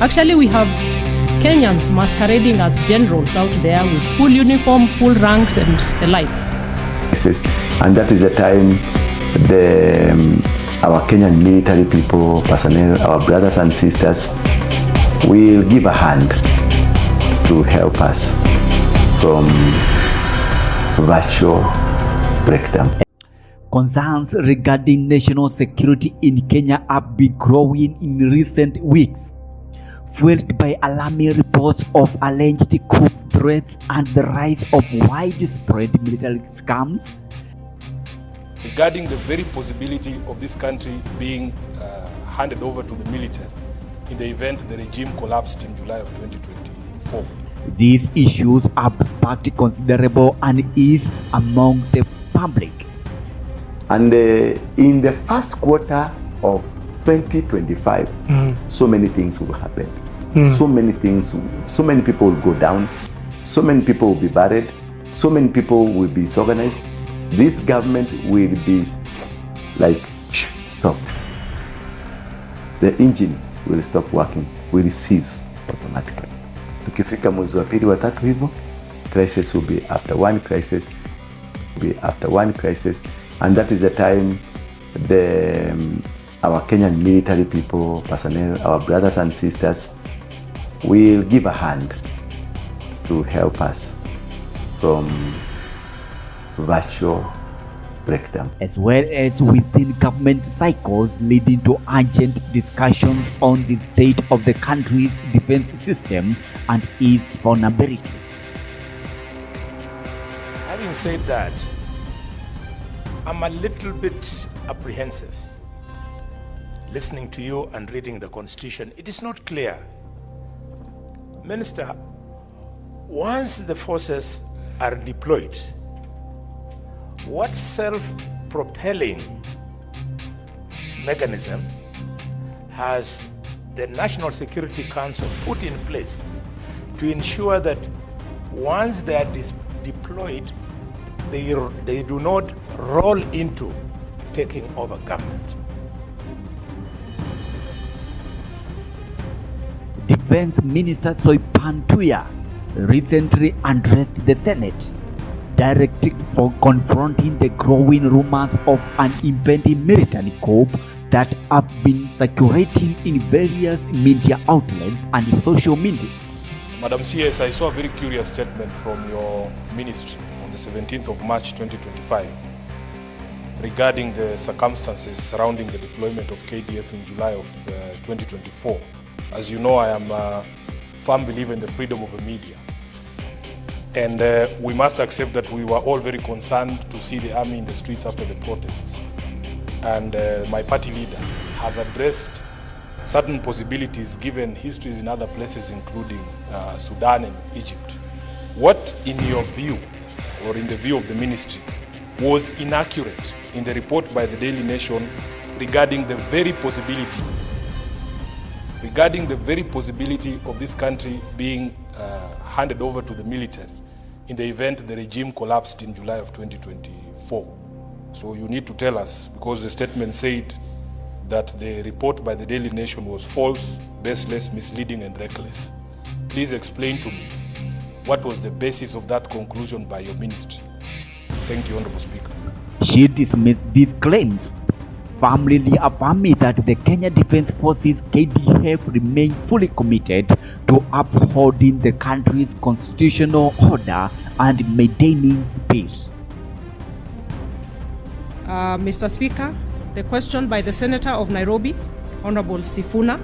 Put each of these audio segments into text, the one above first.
Actually, we have Kenyans masquerading as generals out there with full uniform, full ranks and the lights. And that is the time our Kenyan military people, personnel, our brothers and sisters will give a hand to help us from virtual breakdown. Concerns regarding national security in Kenya have been growing in recent weeks, fueled by alarming reports of alleged coup threats and the rise of widespread military scams. Regarding the very possibility of this country being handed over to the military in the event the regime collapsed in July of 2024. These issues have sparked considerable unease among the public. And in the first quarter of 2025, so many things will happen. So many things, so many people will go down, so many people will be buried, so many people will be disorganized. This government will be like stopped. The engine will stop working, will cease automatically. Tukifika mwezi wa pili wa tatu hivyo, crisis will be after one crisis, and that is the time our Kenyan military people, personnel, our brothers and sisters will give a hand to help us from virtual breakdown. As well as within government cycles, leading to urgent discussions on the state of the country's defense system and its vulnerabilities. Having said that, I'm a little bit apprehensive listening to you and reading the Constitution. It is not clear. Minister, once the forces are deployed, what self-propelling mechanism has the National Security Council put in place to ensure that once they are deployed, they do not roll into taking over government? Defense Minister Soipan Tuya recently addressed the Senate, directing for confronting the growing rumors of an impending military coup that have been circulating in various media outlets and social media. Madam CS, I saw a very curious statement from your ministry on the 17th of March 2025 regarding the circumstances surrounding the deployment of KDF in July of 2024. As you know, I am a firm believer in the freedom of the media. And we must accept that we were all very concerned to see the army in the streets after the protests. And my party leader has addressed certain possibilities given histories in other places, including Sudan and Egypt. What, in your view, or in the view of the ministry, was inaccurate in the report by the Daily Nation regarding the very possibility of this country being handed over to the military in the event the regime collapsed in July of 2024. So you need to tell us, because the statement said that the report by the Daily Nation was false, baseless, misleading and reckless. Please explain to me what was the basis of that conclusion by your ministry. Thank you, Honorable Speaker. She dismissed these claims, firmly affirming that the Kenya Defence Forces KDF remain fully committed to upholding the country's constitutional order and maintaining peace. Mr. Speaker, the question by the Senator of Nairobi, Honorable Sifuna,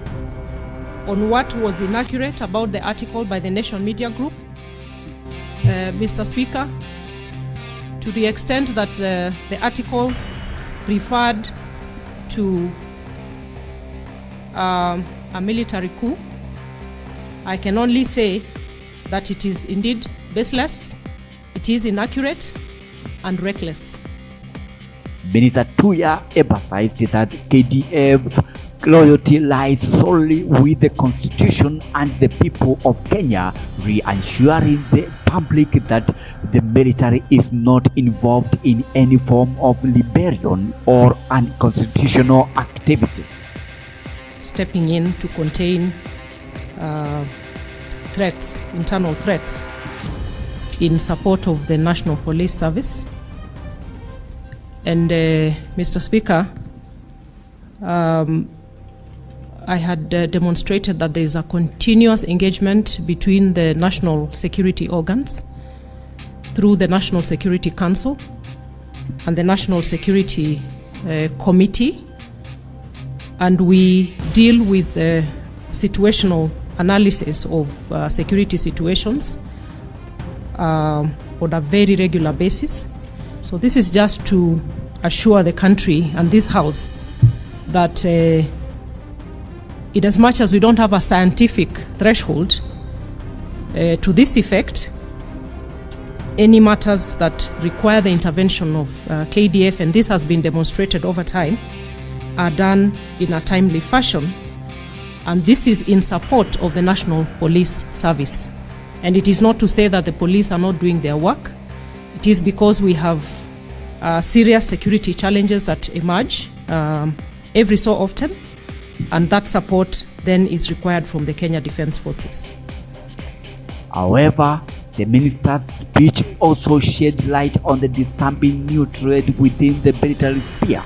on what was inaccurate about the article by the Nation Media Group. Mr. Speaker, to the extent that the article referred to a military coup, I can only say that it is indeed baseless, it is inaccurate and reckless. Minister Tuya emphasized that KDF loyalty lies solely with the Constitution and the people of Kenya, reassuring the public that the military is not involved in any form of rebellion or unconstitutional activity. Stepping in to contain threats, internal threats, in support of the National Police Service. And Mr. Speaker, I had demonstrated that there is a continuous engagement between the national security organs through the National Security Council and the National Security Committee, and we deal with situational analysis of security situations on a very regular basis. So this is just to assure the country and this House that in as much as we don't have a scientific threshold to this effect, any matters that require the intervention of KDF, and this has been demonstrated over time, are done in a timely fashion. And this is in support of the National Police Service. And it is not to say that the police are not doing their work. It is because we have serious security challenges that emerge every so often, and that support then is required from the Kenya Defence Forces. However, the minister's speech also shed light on the disturbing new trend within the military sphere.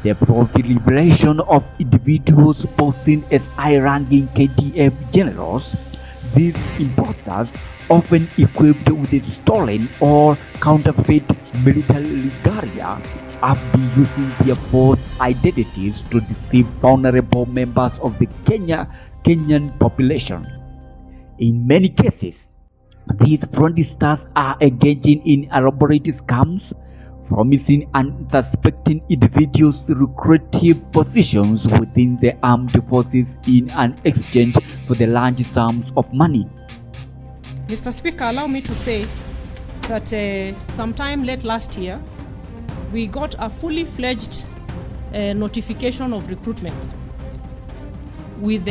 The proliferation of individuals posing as high-ranking KDF generals, these imposters, often equipped with a stolen or counterfeit military regalia, have been using their false identities to deceive vulnerable members of the Kenyan population. In many cases, these fraudsters are engaging in elaborate scams, promising unsuspecting individuals lucrative positions within the armed forces in an exchange for the large sums of money. Mr. Speaker, allow me to say that sometime late last year, we got a fully fledged notification of recruitment with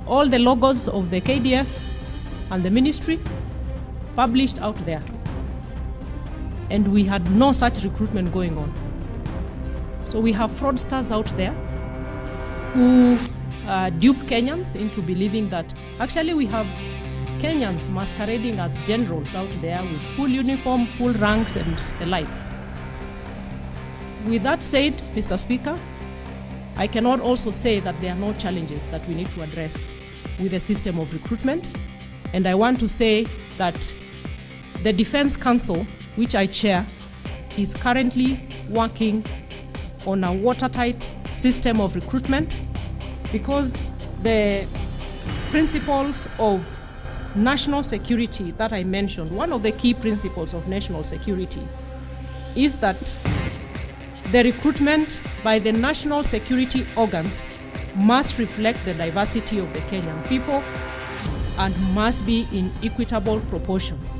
all the logos of the KDF and the ministry published out there. And we had no such recruitment going on. So we have fraudsters out there who dupe Kenyans into believing that actually we have Kenyans masquerading as generals out there with full uniform, full ranks and the likes. With that said, Mr. Speaker, I cannot also say that there are no challenges that we need to address with the system of recruitment. And I want to say that the Defense Council, which I chair, is currently working on a watertight system of recruitment, because the principles of national security that I mentioned, one of the key principles of national security is that the recruitment by the national security organs must reflect the diversity of the Kenyan people and must be in equitable proportions.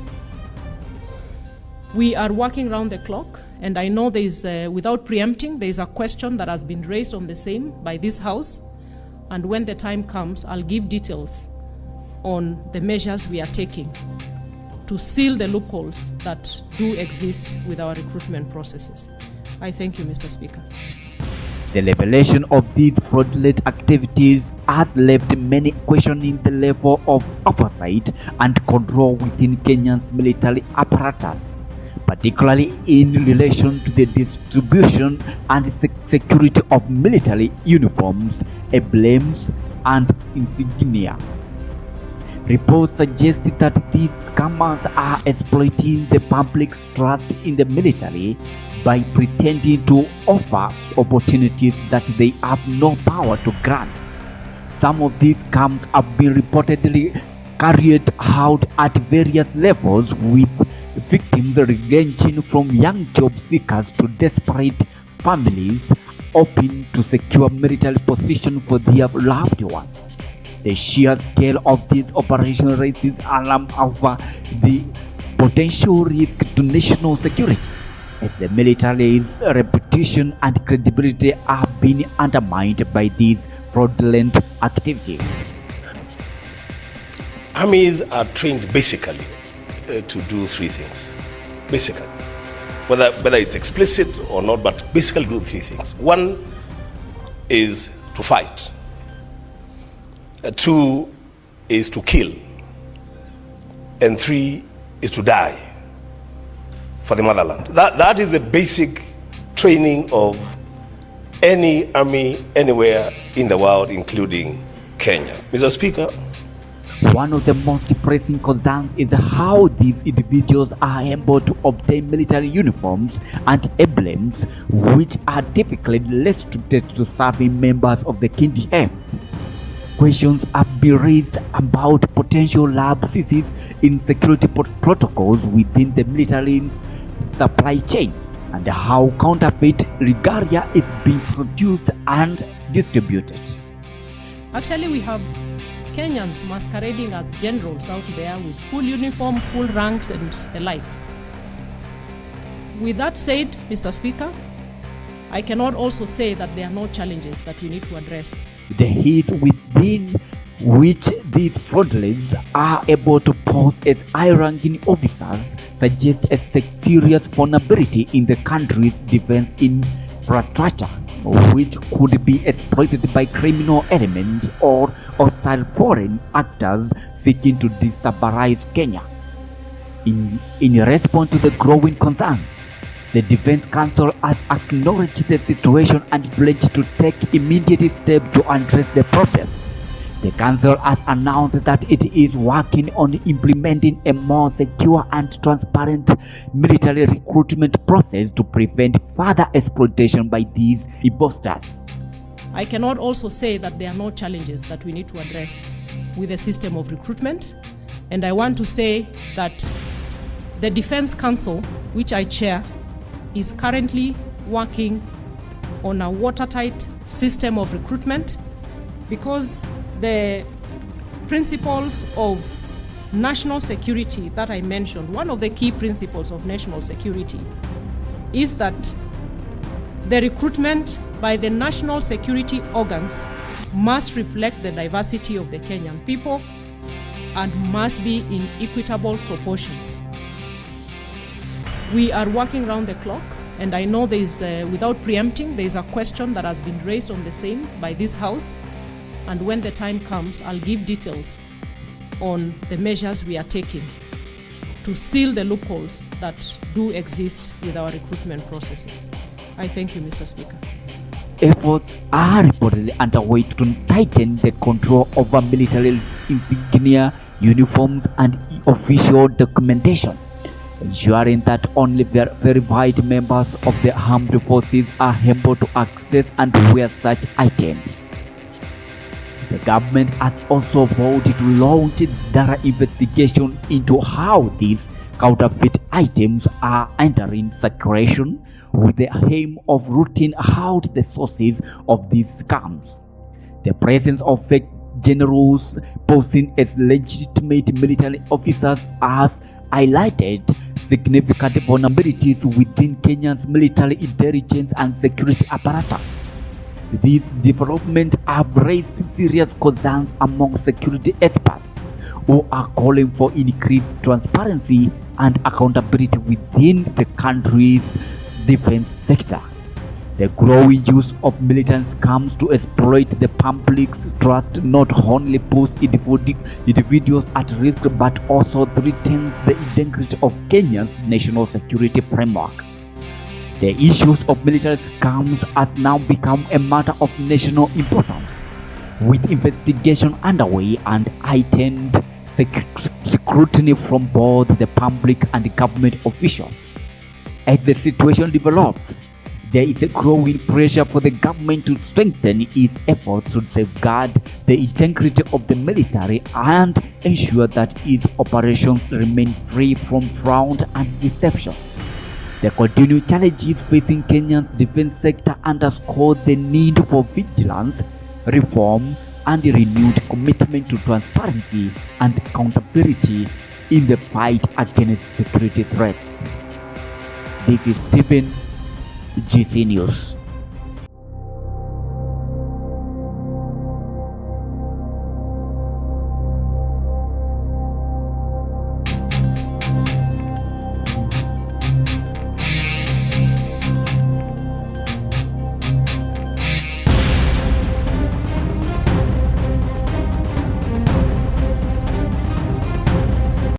We are working round the clock, and I know there is, without preempting, there is a question that has been raised on the same by this House, and when the time comes, I'll give details on the measures we are taking to seal the loopholes that do exist with our recruitment processes. I thank you, Mr. Speaker. The revelation of these fraudulent activities has left many questioning the level of oversight and control within Kenya's military apparatus, particularly in relation to the distribution and security of military uniforms, emblems, and insignia. Reports suggest that these scammers are exploiting the public's trust in the military by pretending to offer opportunities that they have no power to grant. Some of these scams have been reportedly carried out at various levels, with victims ranging from young job seekers to desperate families hoping to secure military position for their loved ones. The sheer scale of these operations raises alarm over the potential risk to national security, as the military's reputation and credibility are being undermined by these fraudulent activities. Armies are trained basically to do three things. Basically, whether it's explicit or not, but basically do three things. One is to fight. Two is to kill, and 3 is to die for the motherland. That is the basic training of any army anywhere in the world, including Kenya. Mr. Speaker, one of the most pressing concerns is how these individuals are able to obtain military uniforms and emblems, which are typically restricted to serving members of the KDF. Questions have been raised about potential lapses in security protocols within the military's supply chain and how counterfeit regalia is being produced and distributed. Actually, we have Kenyans masquerading as generals out there with full uniform, full ranks and the likes. With that said, Mr. Speaker, I cannot also say that there are no challenges that we need to address. The heat within which these fraudulents are able to pose as high-ranking officers suggests a serious vulnerability in the country's defense infrastructure, which could be exploited by criminal elements or hostile foreign actors seeking to destabilize Kenya. In response to the growing concern, the Defense Council has acknowledged the situation and pledged to take immediate steps to address the problem. The Council has announced that it is working on implementing a more secure and transparent military recruitment process to prevent further exploitation by these imposters. I cannot also say that there are no challenges that we need to address with the system of recruitment. And I want to say that the Defense Council, which I chair, is currently working on a watertight system of recruitment because the principles of national security that I mentioned, one of the key principles of national security is that the recruitment by the national security organs must reflect the diversity of the Kenyan people and must be in equitable proportions. We are working around the clock, and I know there is, without preempting, there is a question that has been raised on the same by this House, and when the time comes, I'll give details on the measures we are taking to seal the loopholes that do exist with our recruitment processes. I thank you, Mr. Speaker. Efforts are reportedly underway to tighten the control over military insignia, uniforms, and official documentation, ensuring that only verified members of the armed forces are able to access and wear such items. The government has also vowed to launch a thorough investigation into how these counterfeit items are entering circulation with the aim of rooting out the sources of these scams. The presence of fake generals posing as legitimate military officers has highlighted significant vulnerabilities within Kenya's military intelligence and security apparatus. These developments have raised serious concerns among security experts who are calling for increased transparency and accountability within the country's defense sector. The growing use of militant scams to exploit the public's trust not only puts individuals at risk but also threatens the integrity of Kenya's national security framework. The issues of military scams has now become a matter of national importance, with investigation underway and heightened scrutiny from both the public and government officials. As the situation develops, there is a growing pressure for the government to strengthen its efforts to safeguard the integrity of the military and ensure that its operations remain free from fraud and deception. The continued challenges facing Kenya's defense sector underscore the need for vigilance, reform, and a renewed commitment to transparency and accountability in the fight against security threats. This is Stephen, GC News.